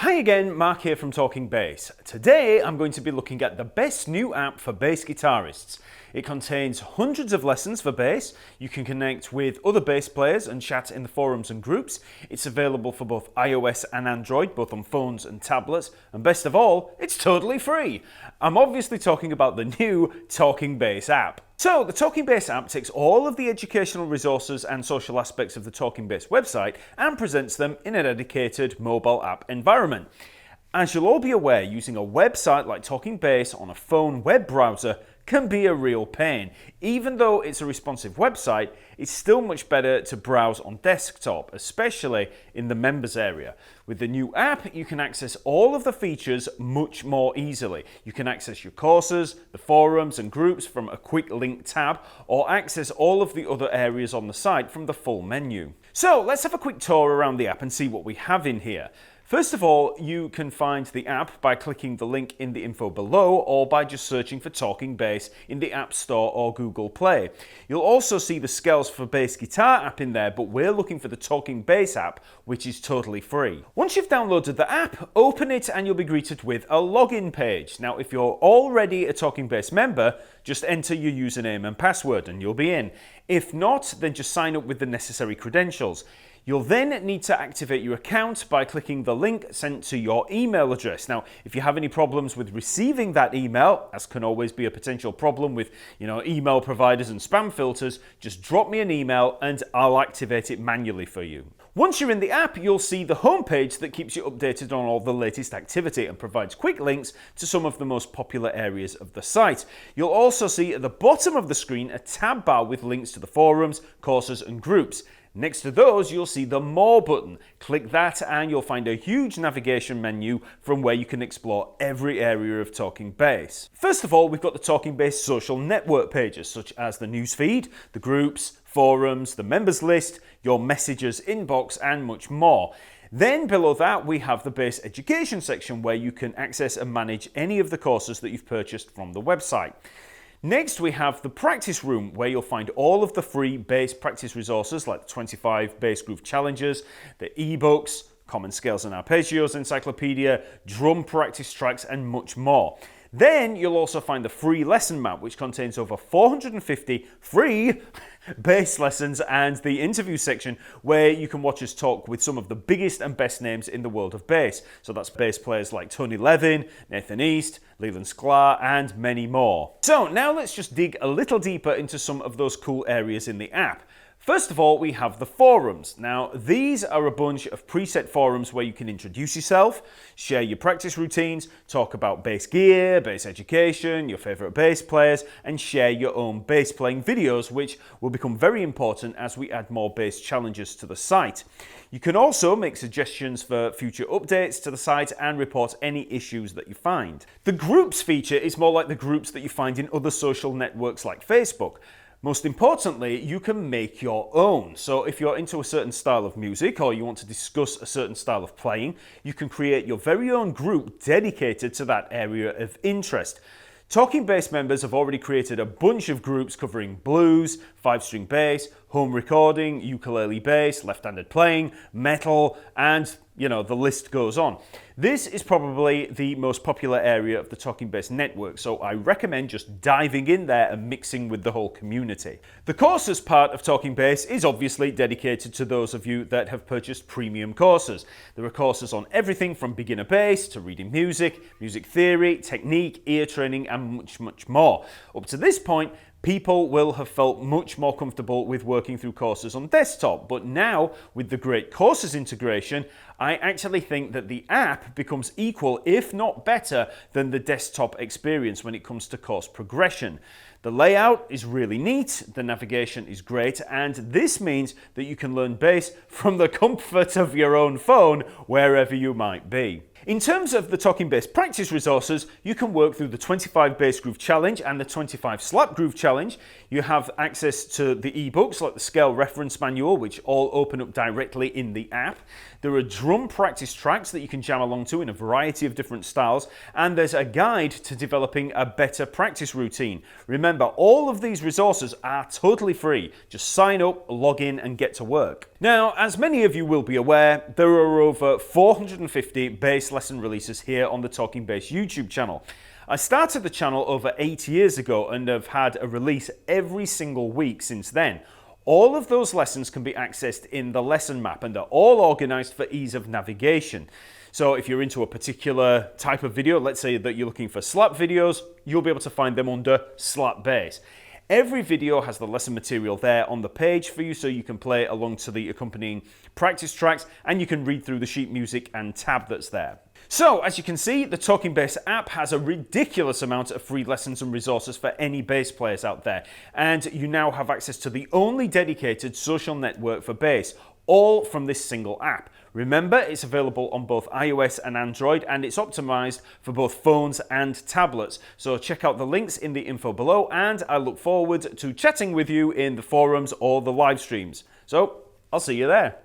Hi again, Mark here from Talking Bass. Today I'm going to be looking at the best new app for bass guitarists. It contains hundreds of lessons for bass. You can connect with other bass players and chat in the forums and groups. It's available for both iOS and Android, both on phones and tablets. And best of all, it's totally free. I'm obviously talking about the new Talking Bass app. So, the Talking Bass app takes all of the educational resources and social aspects of the Talking Bass website and presents them in a dedicated mobile app environment. As you'll all be aware, using a website like Talking Bass on a phone web browser can be a real pain. Even though it's a responsive website, it's still much better to browse on desktop, especially in the members area. With the new app, you can access all of the features much more easily. You can access your courses, the forums and groups from a quick link tab, or access all of the other areas on the site from the full menu. So let's have a quick tour around the app and see what we have in here. First of all, you can find the app by clicking the link in the info below or by just searching for Talking Bass in the App Store or Google Play. You'll also see the Scales for Bass Guitar app in there, but we're looking for the Talking Bass app, which is totally free. Once you've downloaded the app, open it and you'll be greeted with a login page. Now, if you're already a Talking Bass member, just enter your username and password and you'll be in. If not, then just sign up with the necessary credentials. You'll then need to activate your account by clicking the link sent to your email address. Now, if you have any problems with receiving that email, as can always be a potential problem with, email providers and spam filters, just drop me an email and I'll activate it manually for you. Once you're in the app, you'll see the homepage that keeps you updated on all the latest activity and provides quick links to some of the most popular areas of the site. You'll also see at the bottom of the screen a tab bar with links to the forums, courses and groups. Next to those, you'll see the More button. Click that and you'll find a huge navigation menu from where you can explore every area of Talking Bass. First of all, we've got the Talking Bass social network pages, such as the newsfeed, the groups, forums, the members list, your messages inbox, and much more. Then below that, we have the Bass Education section where you can access and manage any of the courses that you've purchased from the website. Next, we have the practice room where you'll find all of the free bass practice resources like the 25 bass groove challenges, the ebooks, common scales and arpeggios encyclopedia, drum practice tracks, and much more. Then you'll also find the free lesson map, which contains over 450 free bass lessons, and the interview section where you can watch us talk with some of the biggest and best names in the world of bass. So that's bass players like Tony Levin, Nathan East, Leland Sklar, and many more. So now let's just dig a little deeper into some of those cool areas in the app. First of all, we have the forums. Now, these are a bunch of preset forums where you can introduce yourself, share your practice routines, talk about bass gear, bass education, your favorite bass players, and share your own bass playing videos, which will become very important as we add more bass challenges to the site. You can also make suggestions for future updates to the site and report any issues that you find. The groups feature is more like the groups that you find in other social networks like Facebook. Most importantly, you can make your own. So if you're into a certain style of music or you want to discuss a certain style of playing, you can create your very own group dedicated to that area of interest. Talking Bass members have already created a bunch of groups covering blues, 5-string bass, home recording, ukulele bass, left-handed playing, metal, and the list goes on. This is probably the most popular area of the Talking Bass network, so I recommend just diving in there and mixing with the whole community. The courses part of Talking Bass is obviously dedicated to those of you that have purchased premium courses. There are courses on everything from beginner bass to reading music, music theory, technique, ear training, and much, much more. Up to this point, people will have felt much more comfortable with working through courses on desktop, but now with the great courses integration, I actually think that the app becomes equal, if not better, than the desktop experience when it comes to course progression. The layout is really neat, the navigation is great, and this means that you can learn bass from the comfort of your own phone wherever you might be. In terms of the Talking Bass practice resources, you can work through the 25 Bass Groove Challenge and the 25 Slap Groove Challenge. You have access to the ebooks like the Scale Reference Manual, which all open up directly in the app. There are drum practice tracks that you can jam along to in a variety of different styles, and there's a guide to developing a better practice routine. Remember, all of these resources are totally free. Just sign up, log in, and get to work. Now, as many of you will be aware, there are over 450 bass lesson releases here on the Talking Bass YouTube channel. I started the channel over 8 years ago and have had a release every single week since then. All of those lessons can be accessed in the lesson map and are all organized for ease of navigation. So if you're into a particular type of video, let's say that you're looking for slap videos, you'll be able to find them under slap bass. Every video has the lesson material there on the page for you, so you can play along to the accompanying practice tracks and you can read through the sheet music and tab that's there. So, as you can see, the Talking Bass app has a ridiculous amount of free lessons and resources for any bass players out there, and you now have access to the only dedicated social network for bass, all from this single app. Remember, it's available on both iOS and Android, and it's optimized for both phones and tablets. So check out the links in the info below, and I look forward to chatting with you in the forums or the live streams. So, I'll see you there.